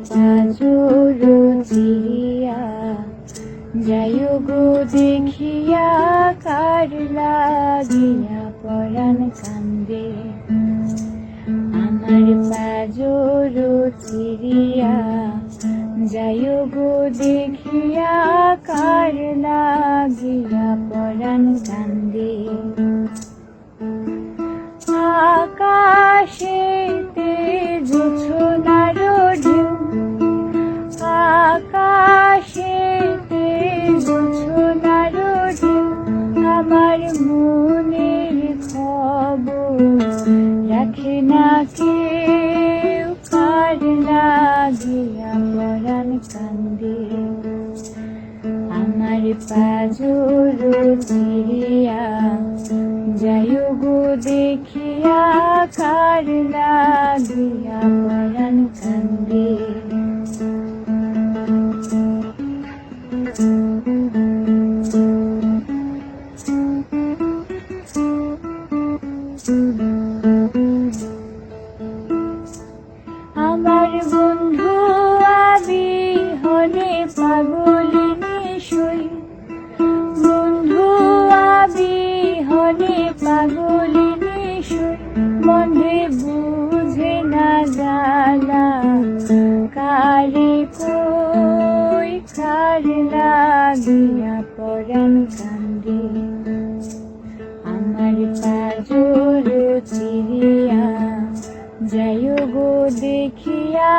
পাঁজর চিরিয়া যাই গো দেখিয়া কার লাগিয়া পরাণ কান্দে। আমার পাঁজর চিরিয়া যাই গো দেখিয়া কার লাগিয়া পরাণ কান্দে। আকাশেতে জোছনার ঢেউ, আকাশেতে জোছনার ঢেউ, আমার মনের খবর রাখে না কেউ, কার লাগিয়া পরাণ কান্দে। আমার পাঁজর চিরিয়া যাই গো দেখিয়া কার লাগিয়া পরাণ কান্দে। আমার বন্ধু আবিহনে পাগলিনী সই, বন্ধু আবিহনে পাগলিনী সই, মনে বুঝে না জ্বালা কারে কই, কার লাগিয়া পরাণ কান্দে। আমার পাঁজর চিরিয়া যাই গো দেখিয়া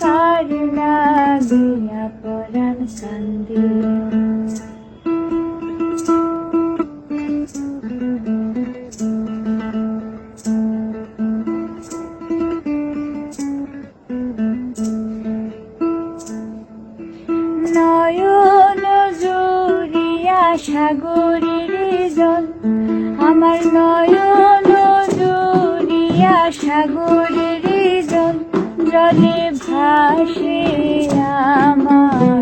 কার লাগিয়া পরাণ কান্দে। নয়ন জুড়িয়া সাগরের জল, আমার নয়ন জুড়িয়া সাগরের জল, জলে ভাসে আমার